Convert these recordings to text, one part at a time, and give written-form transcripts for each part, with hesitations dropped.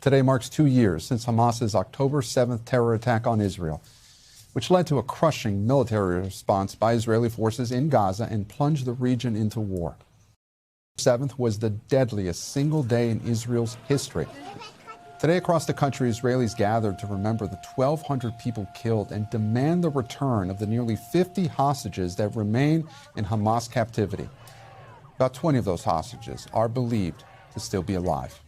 Today marks 2 years since Hamas's October 7th terror attack on Israel, which led to a crushing military response by Israeli forces in Gaza and plunged the region into war. 7th was the deadliest single day in Israel's history. Today across the country, Israelis gathered to remember the 1,200 people killed and demand the return of the nearly 50 hostages that remain in Hamas captivity. About 20 of those hostages are believed to still be alive.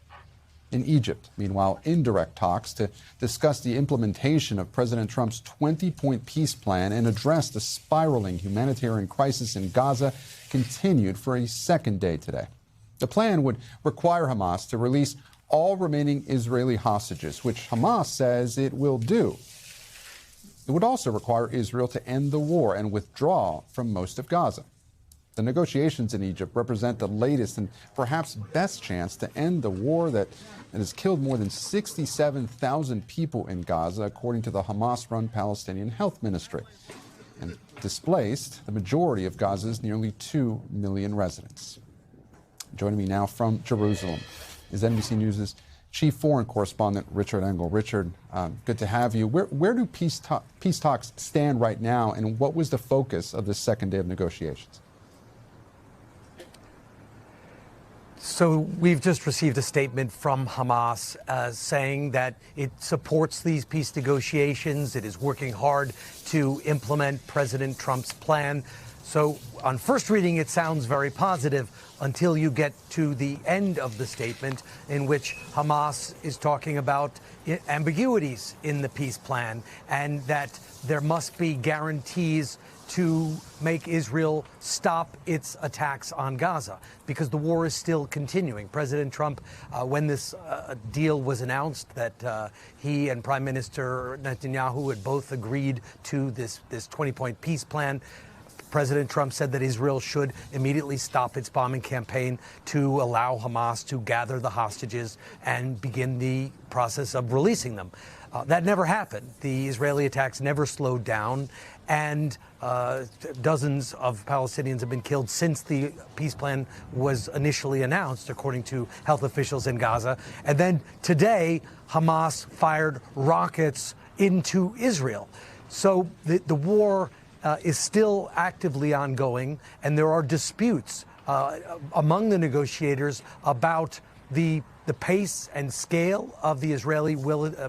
In Egypt, meanwhile, indirect talks to discuss the implementation of President Trump's 20-point peace plan and address the spiraling humanitarian crisis in Gaza continued for a second day today. The plan would require Hamas to release all remaining Israeli hostages, which Hamas says it will do. It would also require Israel to end the war and withdraw from most of Gaza. The negotiations in Egypt represent the latest and perhaps best chance to end the war that has killed more than 67,000 people in Gaza, according to the Hamas-run Palestinian Health Ministry, and displaced the majority of Gaza's nearly 2 million residents. Joining me now from Jerusalem is NBC News' chief foreign correspondent, Richard Engel. Richard, good to have you. Where do peace talks stand right now, and what was the focus of this second day of negotiations? So we've just received a statement from Hamas saying that it supports these peace negotiations. It is working hard to implement President Trump's plan. So on first reading, it sounds very positive until you get to the end of the statement, in which Hamas is talking about ambiguities in the peace plan and that there must be guarantees to make Israel stop its attacks on Gaza, because the war is still continuing. President Trump, when this deal was announced, that he and Prime Minister Netanyahu had both agreed to this 20-point peace plan, President Trump said that Israel should immediately stop its bombing campaign to allow Hamas to gather the hostages and begin the process of releasing them. That never happened. The Israeli attacks never slowed down, and dozens of Palestinians have been killed since the peace plan was initially announced, according to health officials in Gaza. And then today, Hamas fired rockets into Israel. So the war is still actively ongoing, and there are disputes among the negotiators about the pace and scale of the Israeli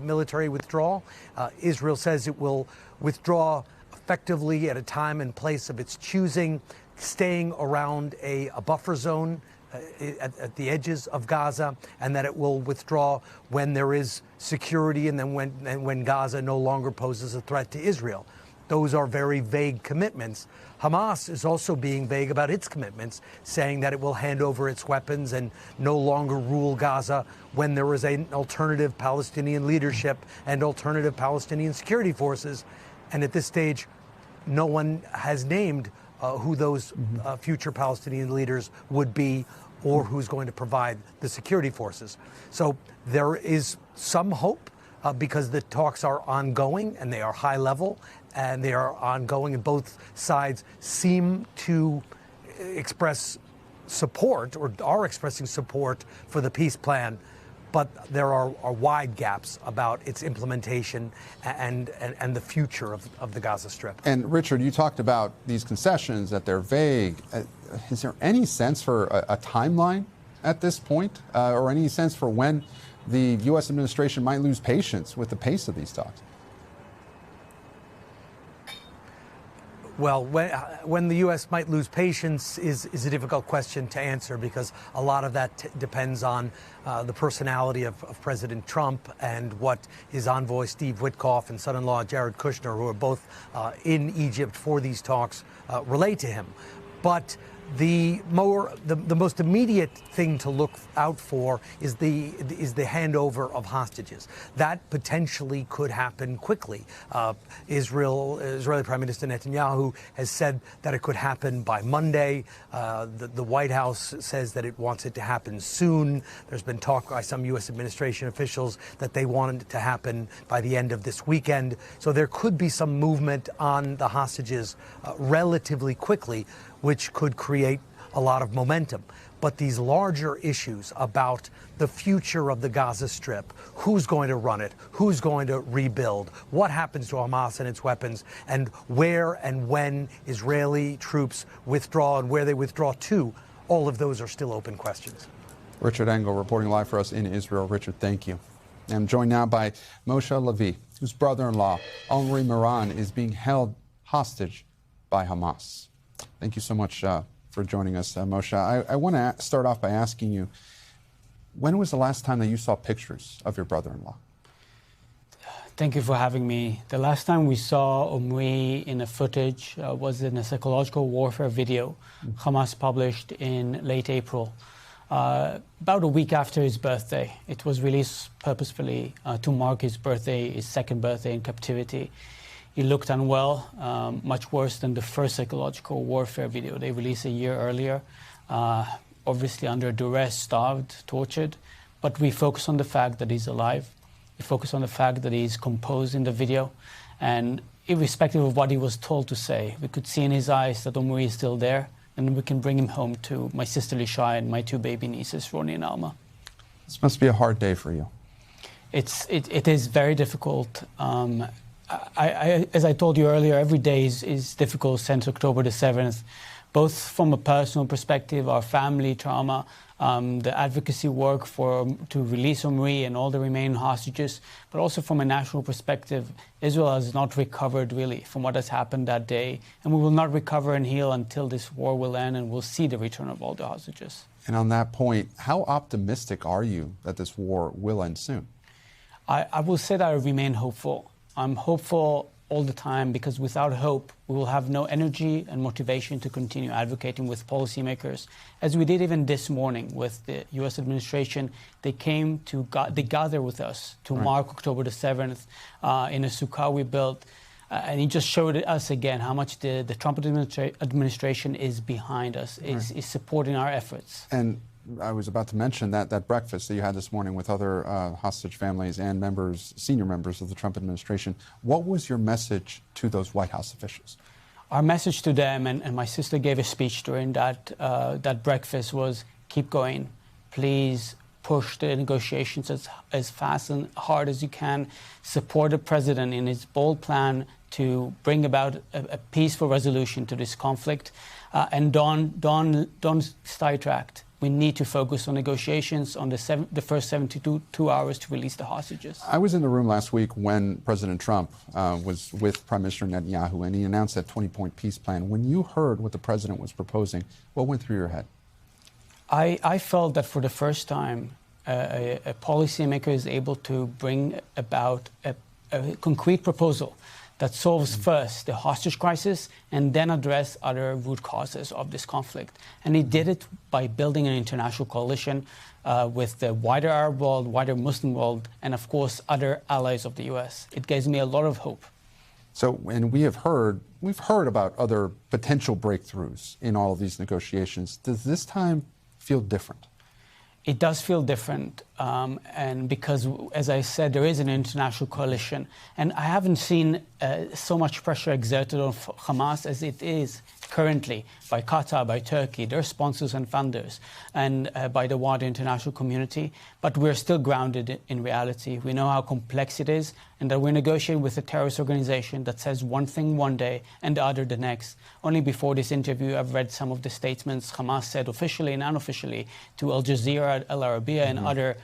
military withdrawal. Israel says it will withdraw effectively at a time and place of its choosing, staying around a buffer zone at the edges of Gaza, and that it will withdraw when there is security and then when Gaza no longer poses a threat to Israel. Those are very vague commitments. Hamas is also being vague about its commitments, saying that it will hand over its weapons and no longer rule Gaza when there is an alternative Palestinian leadership and alternative Palestinian security forces. And at this stage, no one has named who those future Palestinian leaders would be or who's going to provide the security forces. So there is some hope because the talks are ongoing and they are high level and they are ongoing, and both sides seem to express support or are expressing support for the peace plan. But there are wide gaps about its implementation and the future of the Gaza Strip. And Richard, you talked about these concessions, that they're vague. Is there any sense for a timeline at this point, or any sense for when the U.S. administration might lose patience with the pace of these talks? Well, when the U.S. might lose patience is a difficult question to answer, because a lot of that depends on the personality of President Trump and what his envoy Steve Witkoff and son-in-law Jared Kushner, who are both in Egypt for these talks, relate to him. But the most immediate thing to look out for is the handover of hostages. That potentially could happen quickly. Israeli Prime Minister Netanyahu has said that it could happen by Monday. The White House says that it wants it to happen soon. There's been talk by some U.S. administration officials that they want it to happen by the end of this weekend. So there could be some movement on the hostages relatively quickly, which could create a lot of momentum. but these larger issues about the future of the Gaza Strip, who's going to run it, who's going to rebuild, what happens to Hamas and its weapons, and where and when Israeli troops withdraw and where they withdraw to, all of those are still open questions. Richard Engel reporting live for us in Israel. Richard, thank you. I'm joined now by Moshe Lavi, whose brother-in-law, Omri Miran, is being held hostage by Hamas. Thank you so much for joining us, Moshe. I want to start off by asking you, when was the last time that you saw pictures of your brother-in-law? Thank you for having me. The last time we saw Omri in a footage was in a psychological warfare video Hamas published in late April, about a week after his birthday. It was released purposefully to mark his birthday, his second birthday in captivity. He looked unwell, much worse than the first psychological warfare video they released a year earlier. Obviously under duress, starved, tortured, but we focus on the fact that he's alive. We focus on the fact that he's composed in the video, and irrespective of what he was told to say, we could see in his eyes that Omri is still there, and we can bring him home to my sister Lishai and my two baby nieces, Roni and Alma. This must be a hard day for you. It is very difficult. As I told you earlier, every day is difficult since October the 7th, both from a personal perspective, our family trauma, the advocacy work to release Omri and all the remaining hostages, but also from a national perspective. Israel has not recovered really from what has happened that day, and we will not recover and heal until this war will end and we'll see the return of all the hostages. And on that point, how optimistic are you that this war will end soon? I will say that I remain hopeful. I'm hopeful all the time, because without hope, we will have no energy and motivation to continue advocating with policymakers. As we did even this morning with the U.S. administration, they gathered with us to mark October the 7th in a sukkah we built. And he just showed us again how much the Trump administration is behind us, is supporting our efforts. And I was about to mention that breakfast that you had this morning with other hostage families and senior members of the Trump administration. What was your message to those White House officials? Our message to them, and my sister gave a speech during that breakfast, was keep going. Please push the negotiations as fast and hard as you can. Support the president in his bold plan to bring about a peaceful resolution to this conflict. And don't sidetrack. We need to focus on negotiations on the first 72 hours to release the hostages. I was in the room last week when President Trump was with Prime Minister Netanyahu, and he announced that 20-point peace plan. When you heard what the president was proposing, what went through your head? I felt that for the first time, a policymaker is able to bring about a concrete proposal that solves first the hostage crisis and then address other root causes of this conflict. And he did it by building an international coalition with the wider Arab world, wider Muslim world, and of course other allies of the U.S. It gives me a lot of hope. So, and we've heard about other potential breakthroughs in all of these negotiations. Does this time feel different? It does feel different, and because, as I said, there is an international coalition, and I haven't seen so much pressure exerted on Hamas as it is currently by Qatar, by Turkey, their sponsors and funders, and by the wider international community. But we're still grounded in reality. We know how complex it is, and that we're negotiating with a terrorist organization that says one thing one day and the other the next. Only before this interview, I've read some of the statements Hamas said officially and unofficially to Al Jazeera, Al Arabiya, and other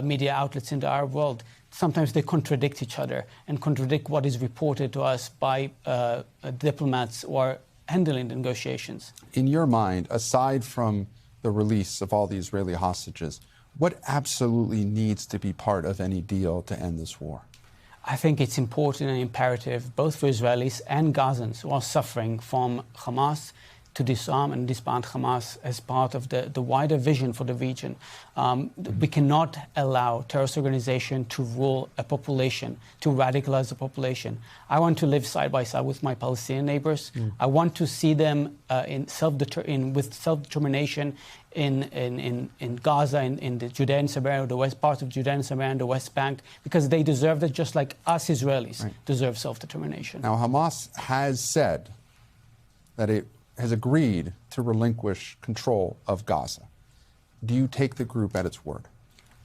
media outlets in the Arab world. Sometimes they contradict each other and contradict what is reported to us by diplomats who are handling the negotiations. In your mind, aside from the release of all the Israeli hostages, what absolutely needs to be part of any deal to end this war? I think it's important and imperative, both for Israelis and Gazans who are suffering from Hamas, to disarm and disband Hamas as part of the wider vision for the region. We cannot allow terrorist organization to rule a population, to radicalize a population. I want to live side by side with my Palestinian neighbors. I want to see them with self-determination in Gaza, in the Judea and Samaria, the west part of Judea and Samaria, and the West Bank, because they deserve it just like us Israelis deserve self-determination. Now, Hamas has said that it has agreed to relinquish control of Gaza. Do you take the group at its word?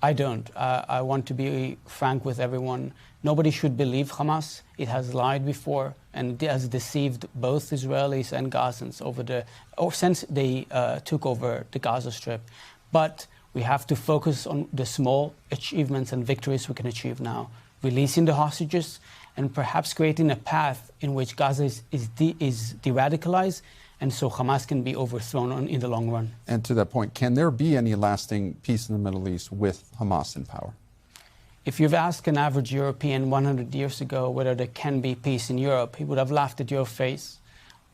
I don't. I want to be frank with everyone. Nobody should believe Hamas. It has lied before, and it has deceived both Israelis and Gazans since they took over the Gaza Strip. But we have to focus on the small achievements and victories we can achieve now. Releasing the hostages and perhaps creating a path in which Gaza is de-radicalized, and so Hamas can be overthrown in the long run. And to that point, can there be any lasting peace in the Middle East with Hamas in power? If you've asked an average European 100 years ago whether there can be peace in Europe, he would have laughed at your face.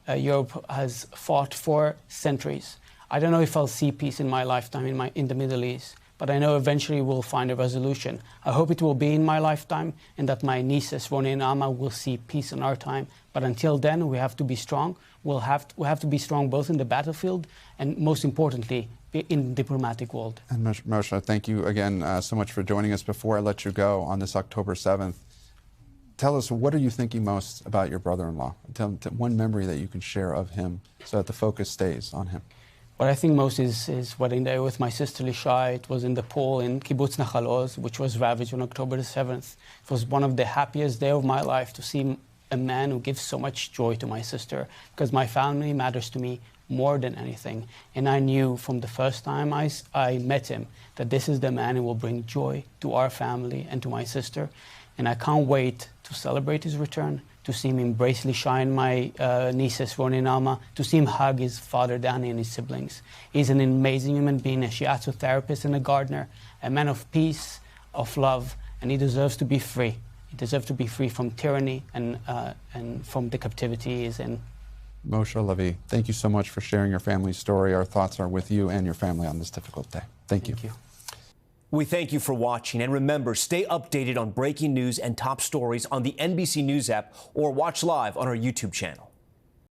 Europe has fought for centuries. I don't know if I'll see peace in my lifetime in the Middle East, but I know eventually we'll find a resolution. I hope it will be in my lifetime and that my nieces, Roni and Alma, will see peace in our time. But until then, we have to be strong. We have to be strong both in the battlefield and, most importantly, in the diplomatic world. And Moshe, thank you again so much for joining us. Before I let you go on this October 7th, tell us, what are you thinking most about your brother-in-law? Tell one memory that you can share of him so that the focus stays on him. What I think most is wedding day with my sister Lishai. It was in the pool in Kibbutz Nachal Oz, which was ravaged on October the 7th. It was one of the happiest days of my life to see a man who gives so much joy to my sister, because my family matters to me more than anything. And I knew from the first time I met him that this is the man who will bring joy to our family and to my sister. And I can't wait to celebrate his return, to see him embrace Lishai and my nieces, Roni and Alma, to see him hug his father, Danny, and his siblings. He's an amazing human being, a shiatsu therapist and a gardener, a man of peace, of love, and he deserves to be free. He deserves to be free from tyranny and from the captivity he is in. Moshe Lavi, thank you so much for sharing your family's story. Our thoughts are with you and your family on this difficult day. Thank you. We thank you for watching, and remember, stay updated on breaking news and top stories on the NBC News app or watch live on our YouTube channel.